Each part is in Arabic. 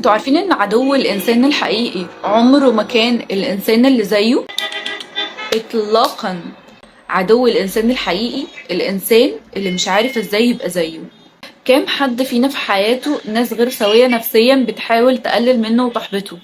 انتوا عارفين ان عدو الانسان الحقيقي عمره ما كان الانسان اللي زيه اطلاقا. عدو الانسان الحقيقي الانسان اللي مش عارف ازاي يبقى زيه. كام حد فينا في حياته ناس غير سوية نفسيا بتحاول تقلل منه وتحبطه؟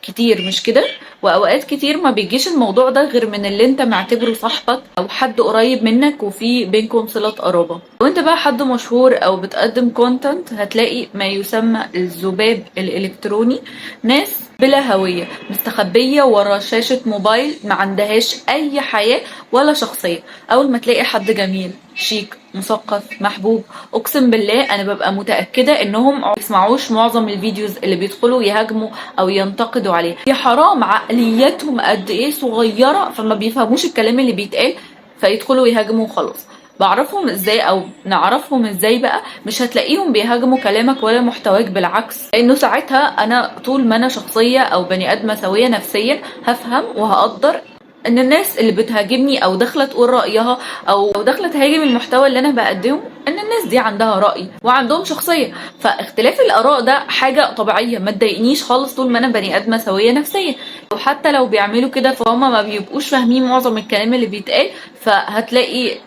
كتير مش كده؟ واوقات كتير ما بيجيش الموضوع ده غير من اللي انت معتبره صاحبك او حد قريب منك وفي بينكم صلة قرابة. لو انت بقى حد مشهور او بتقدم كونتنت هتلاقي ما يسمى الذباب الالكتروني، ناس بلا هوية مستخبية ورا شاشة موبايل ما عندهاش اي حياة ولا شخصية. اول ما تلاقي حد جميل شيك مثقف محبوب، اقسم بالله انا ببقى متأكدة انهم ما بيسمعوش معظم الفيديوز اللي بيدخلوا يهاجموا او ينتقدوا عليه. يا حرام عقلياتهم قد ايه صغيرة فما بيفهموش الكلام اللي بيتقال فيدخلوا يهاجموا وخلاص. بعرفهم ازاي او نعرفهم ازاي بقى؟ مش هتلاقيهم بيهاجموا كلامك ولا محتواك، بالعكس، لانه ساعتها انا طول ما انا شخصية او بني ادمة سوية نفسيا هفهم وهقدر ان الناس اللي بتهاجمني او داخله تقول رايها او داخله تهاجم المحتوى اللي انا بقدمه ان الناس دي عندها راي وعندهم شخصيه. فاختلاف الاراء ده حاجه طبيعيه ما تضايقنيش خالص طول ما انا بني ادمه سويه نفسيا. وحتى لو بيعملوا كده فهم ما بيبقوش فاهمين معظم الكلام اللي بيتقال، فهتلاقي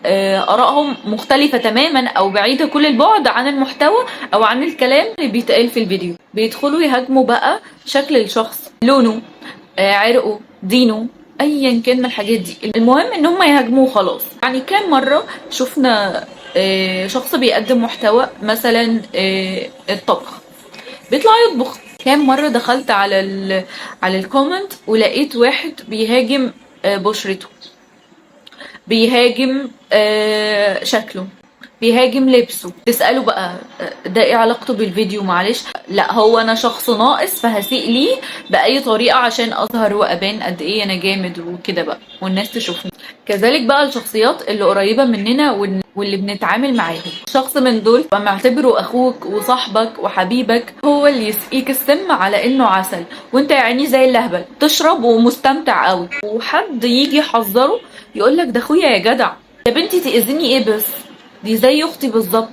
ارائهم مختلفه تماما او بعيده كل البعد عن المحتوى او عن الكلام اللي بيتقال في الفيديو. بيدخلوا يهاجموا بقى شكل الشخص، لونه، عرقه، دينه، ايا كان من الحاجات دي. المهم ان هم يهاجموه خلاص. يعني كام مره شفنا شخص بيقدم محتوى مثلا الطبخ، بيطلع يطبخ. كام مره دخلت على الكومنت ولقيت واحد بيهاجم بشرته، بيهاجم شكله، بيهاجم لبسه. تسأله بقى ده ايه علاقته بالفيديو؟ معلش، لا هو انا شخص ناقص فهسيء ليه بأي طريقة عشان اظهر وابان قد ايه انا جامد وكده بقى والناس تشوفني. كذلك بقى الشخصيات اللي قريبة مننا واللي بنتعامل معاهم. شخص من دول معتبره اخوك وصاحبك وحبيبك هو اللي يسقيك السم على انه عسل، وانت يا عيني زي اللهبل تشرب ومستمتع قوي، وحد يجي يحذره يقولك ده اخويا يا جدع، يا بنتي تأذيني ايه بس، دي زي اختي بالظبط.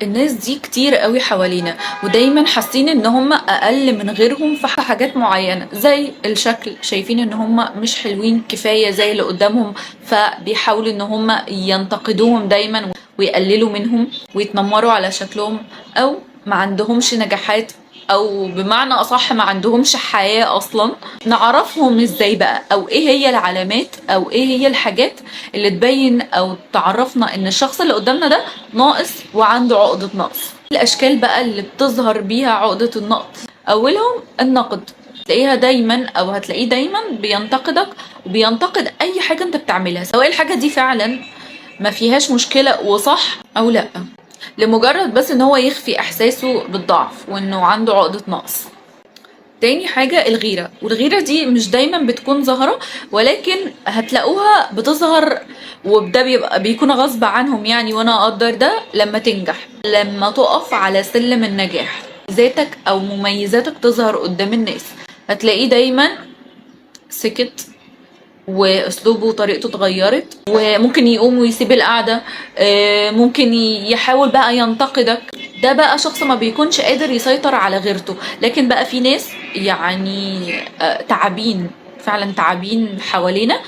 الناس دي كتير قوي حوالينا ودايما حاسين ان هم اقل من غيرهم في حاجات معينة زي الشكل، شايفين ان هم مش حلوين كفاية زي اللي قدامهم فبيحاولوا ان هم ينتقدوهم دايما ويقللوا منهم ويتنمروا على شكلهم، او ما عندهمش نجاحات او بمعنى اصح ما عندهمش حياة اصلا. نعرفهم ازاي بقى او ايه هي العلامات او ايه هي الحاجات اللي تبين او تعرفنا ان الشخص اللي قدامنا ده ناقص وعنده عقدة نقص؟ الاشكال بقى اللي بتظهر بيها عقدة النقص اولهم النقد. تلاقيها دايما او هتلاقيه دايما بينتقدك وبينتقد اي حاجة انت بتعملها، سواء الحاجة دي فعلا ما فيهاش مشكلة وصح او لا، لمجرد بس ان هو يخفي احساسه بالضعف وانه عنده عقدة نقص. تاني حاجة الغيرة، والغيرة دي مش دايما بتكون ظاهرة ولكن هتلاقوها بتظهر، وده بيكون غصب عنهم يعني، وانا اقدر ده لما تنجح، لما تقف على سلم النجاح ذاتك او مميزاتك تظهر قدام الناس هتلاقيه دايما سكت واسلوبه وطريقته اتغيرت، وممكن يقوم ويسيب القعده، ممكن يحاول بقى ينتقدك. ده بقى شخص ما بيكونش قادر يسيطر على غيرته. لكن بقى في ناس يعني تعابين، فعلا تعابين حوالينا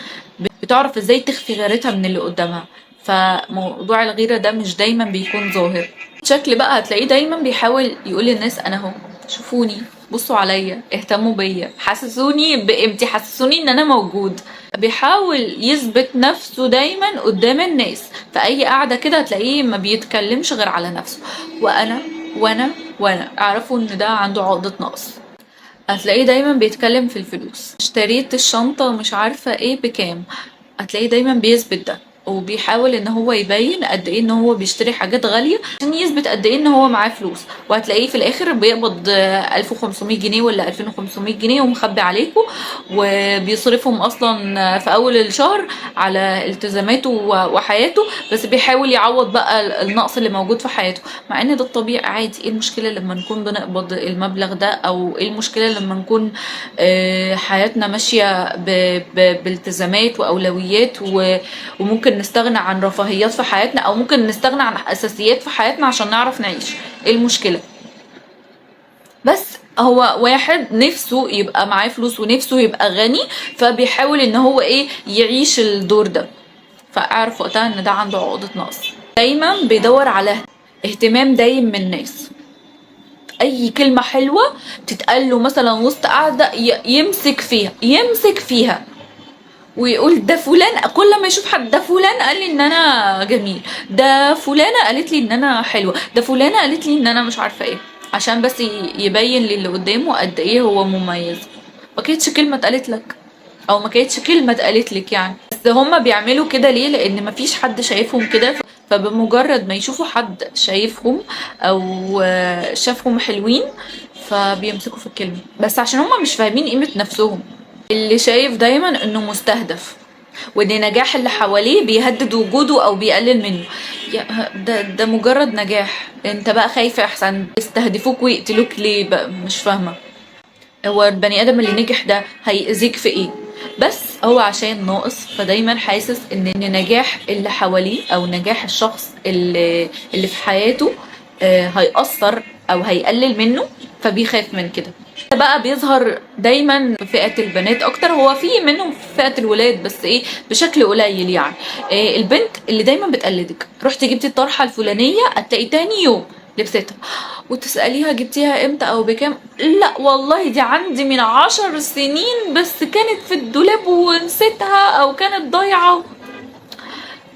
بتعرف ازاي تخفي غيرتها من اللي قدامها. فموضوع الغيرة ده مش دايما بيكون ظاهر. شكل بقى هتلاقيه دايما بيحاول يقول للناس انا اهو، شوفوني، بصوا عليا، اهتموا بيا، حسسوني بقيمتي، حسسوني ان انا موجود. بيحاول يثبت نفسه دايما قدام الناس. في اي قعدة كده هتلاقيه ما بيتكلمش غير على نفسه، وانا وانا وانا. اعرفوا ان ده عنده عقدة نقص. هتلاقيه دايما بيتكلم في الفلوس، اشتريت الشنطة مش عارفة ايه بكام، هتلاقيه دايما بيثبت ده وبيحاول ان هو يبين قد ايه ان هو بيشتري حاجات غالية عشان يثبت قد ايه ان هو معاه فلوس. وهتلاقيه في الاخر بيقبض 1500 جنيه ولا 2500 جنيه ومخبي عليكم، وبيصرفهم اصلا في اول الشهر على التزاماته وحياته، بس بيحاول يعوض بقى النقص اللي موجود في حياته. مع ان ده الطبيعي عادي. ايه المشكلة لما نكون بنقبض المبلغ ده؟ او ايه المشكلة لما نكون حياتنا ماشية بالتزامات واولويات وممكن نستغنى عن رفاهيات في حياتنا او ممكن نستغنى عن اساسيات في حياتنا عشان نعرف نعيش؟ ايه المشكلة؟ بس هو واحد نفسه يبقى معاه فلوس ونفسه يبقى غني، فبيحاول ان هو ايه يعيش الدور ده، فاعرف وقتها ان ده عنده عقدة نقص. دايما بيدور على اهتمام دايم من الناس، اي كلمة حلوة تتقال له مثلا وسط قعدة يمسك فيها ويقول ده فلان، كل ما يشوف حد ده فلان قال لي ان انا جميل، ده فلانة قالت لي ان انا حلوة، ده فلانة قالت لي ان انا مش عارفة ايه، عشان بس يبين للي قدامه قد ايه هو مميز. ما كانتش كلمة اتقالت لك، او ما كانتش كلمة اتقالت لك يعني. بس هما بيعملوا كده ليه؟ لان مفيش حد شايفهم كده، فبمجرد ما يشوفوا حد شايفهم او شافهم حلوين فبيمسكوا في الكلمة، بس عشان هما مش فاهمين قيمة نفسهم. اللي شايف دايما انه مستهدف، وان نجاح اللي حواليه بيهدد وجوده او بيقلل منه. ده مجرد نجاح، انت بقى خايف احسن يستهدفوك ويقتلوك ليه بقى؟ مش فاهمة. هو البني ادم اللي نجح ده هيأذيك في ايه؟ بس هو عشان ناقص، فدايما حاسس ان نجاح اللي حواليه او نجاح الشخص اللي في حياته هيأثر او هيقلل منه، فبيخاف من كده. ده بقى بيظهر دايما في فئة البنات اكتر، هو في منهم في فئة الولاد بس ايه بشكل قليل يعني. البنت اللي دايما بتقلدك، رحتي جبتي الطرحة الفلانية هتلاقي تاني يوم لبستها، وتسأليها جبتيها امتى او بكام، لا والله دي عندي من 10 سنين بس كانت في الدولاب ونسيتها او كانت ضايعة.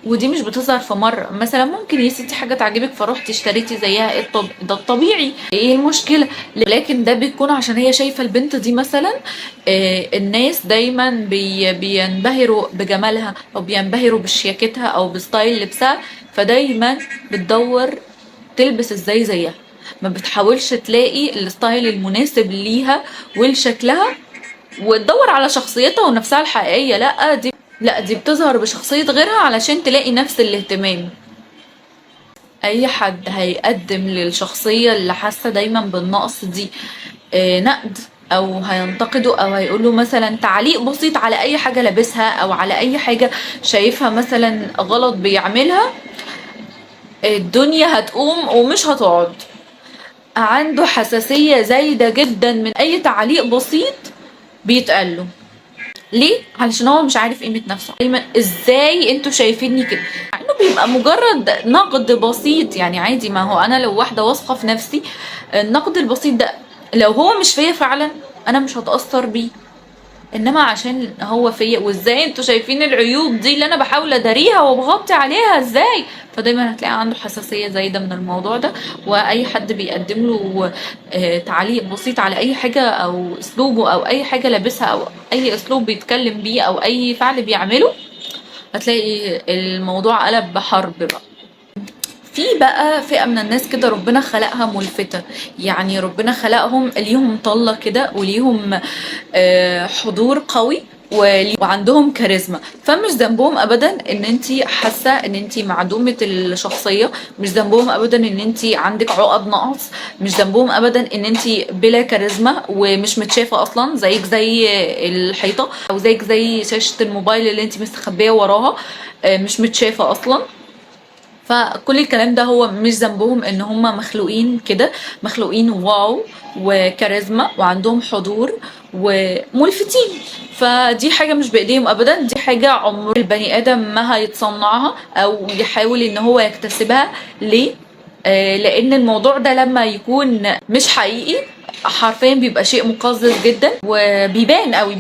ودي مش بتظهر في مرة، مثلا ممكن يا ستي حاجة تعجبك فروحتي اشتريتي زيها، ايه ده الطبيعي، ايه المشكلة؟ لكن ده بيكون عشان هي شايفة البنت دي مثلا الناس دايما بينبهروا بجمالها او بينبهروا بشياكتها او بستايل لبسها، فدايما بتدور تلبس ازاي زيها، ما بتحاولش تلاقي الستايل المناسب ليها ولشكلها وتدور على شخصيتها ونفسها الحقيقية. لا دي بتظهر بشخصية غيرها علشان تلاقي نفس الاهتمام. اي حد هيقدم للشخصية اللي حاسة دايما بالنقص دي نقد، او هينتقده، او هيقوله مثلا تعليق بسيط على اي حاجة لابسها او على اي حاجة شايفها مثلا غلط بيعملها، الدنيا هتقوم ومش هتقعد. عنده حساسية زايدة جدا من اي تعليق بسيط بيتقاله. ليه؟ علشان هو مش عارف قيمة نفسه. دايما ازاي انتوا شايفيني كده، مع انه بيبقى مجرد نقد بسيط يعني عادي. ما هو انا لو واحدة واثقة في نفسي، النقد البسيط ده لو هو مش فيا فعلا انا مش هتأثر بيه، انما عشان هو فيا، وازاي انتوا شايفين العيوب دي اللي انا بحاول اداريها وبغطي عليها ازاي، فدايما هتلاقي عنده حساسية زايدة من الموضوع ده. واي حد بيقدم له تعليق بسيط على اي حاجة او اسلوبه او اي حاجة لابسها او اي اسلوب بيتكلم بيه او اي فعل بيعمله، هتلاقي الموضوع قلب بحرب بقى. في بقى فئة من الناس كده ربنا خلقها ملفتة، يعني ربنا خلقهم ليهم طلة كده وليهم حضور قوي وعندهم كاريزما، فمش ذنبهم ابدا ان انتي حاسه ان انتي معدومه الشخصيه، مش ذنبهم ابدا ان انتي عندك عقد نقص، مش ذنبهم ابدا ان انتي بلا كاريزما ومش متشافه اصلا، زيك زي الحيطه او زيك زي شاشه الموبايل اللي انتي مستخبيه وراها مش متشافه اصلا. فكل الكلام ده هو مش ذنبهم، ان هم مخلوقين كده، مخلوقين واو وكاريزما وعندهم حضور وملفتين، فدي حاجة مش بإيديهم أبدا، دي حاجة عمر البني آدم ما هيتصنعها أو يحاول إن هو يكتسبها. ليه؟ لأن الموضوع ده لما يكون مش حقيقي حرفيا بيبقى شيء مقزز جدا، وبيبان قوي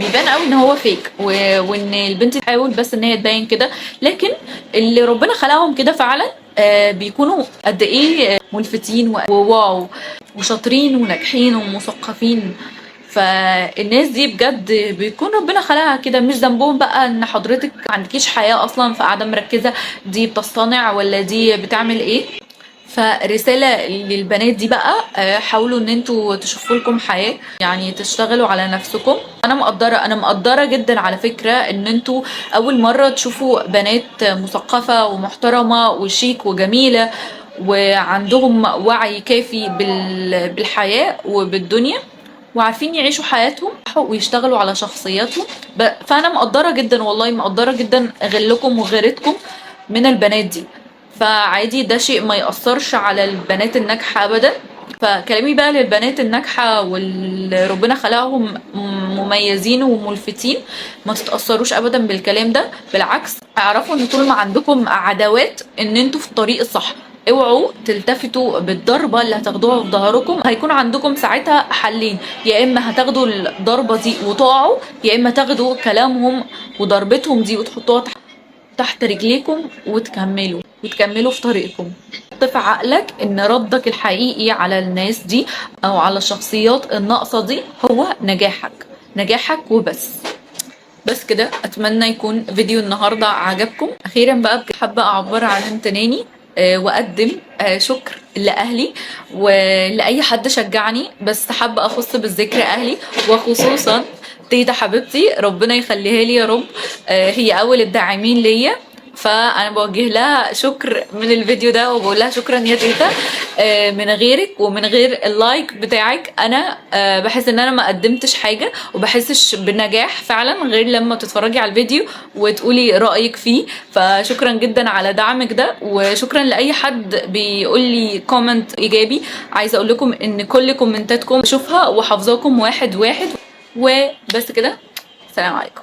ان هو فيك، وان البنت تحاول بس ان هي تبين كده، لكن اللي ربنا خلقهم كده فعلا بيكونوا قد ايه ملفتين وواو وشاطرين وناجحين ومثقفين. فالناس دي بجد بيكون ربنا خلقها كده، مش ذنبهم بقى ان حضرتك ما عندكيش حياة اصلا فقاعدة مركزة دي بتصطنع ولا دي بتعمل ايه. فرسالة للبنات دي بقى حاولوا ان انتوا تشوفوا لكم حياة، يعني تشتغلوا على نفسكم. انا مقدرة جدا على فكرة ان انتوا اول مرة تشوفوا بنات مثقفة ومحترمة وشيك وجميلة وعندهم وعي كافي بالحياة وبالدنيا وعارفين يعيشوا حياتهم ويشتغلوا على شخصياتهم. فانا مقدرة جدا، والله مقدرة جدا غلكم وغيرتكم من البنات دي، فعادي ده شيء ما يأثرش على البنات الناجحة ابدا. فكلامي بقى للبنات الناجحة واللي ربنا خلقهم مميزين وملفتين، ما تتأثروش ابدا بالكلام ده، بالعكس اعرفوا ان طول ما عندكم عداوات ان انتوا في الطريق الصح. اوعوا تلتفتوا بالضربة اللي هتاخدوها في ظهركم. هيكون عندكم ساعتها حلين، يا اما هتاخدوا الضربة دي وتقعوا، يا اما تاخدوا كلامهم وضربتهم دي وتحطوها تحت رجليكم وتكملوا في طريقكم. حط في عقلك ان ردك الحقيقي على الناس دي او على الشخصيات الناقصة دي هو نجاحك وبس. بس كده، اتمنى يكون فيديو النهارده عجبكم. اخيرا بقى حابه اعبر عن امتناني واقدم شكر لاهلي ولاي حد شجعني، بس حابه اخص بالذكر اهلي، وخصوصا تيتا حبيبتي ربنا يخليها لي يا رب. هي اول الداعمين ليا، فانا بوجه لها شكر من الفيديو ده وبقول لها شكرا يا تيتا. من غيرك ومن غير اللايك بتاعك انا بحس ان انا ما قدمتش حاجه وبحسش بالنجاح فعلا غير لما تتفرجي على الفيديو وتقولي رايك فيه. فشكرا جدا على دعمك ده، وشكرا لاي حد بيقول لي كومنت ايجابي. عايزه اقول لكم ان كل كومنتاتكم بشوفها وحافظاكم واحد واحد. وبس كده، سلام عليكم.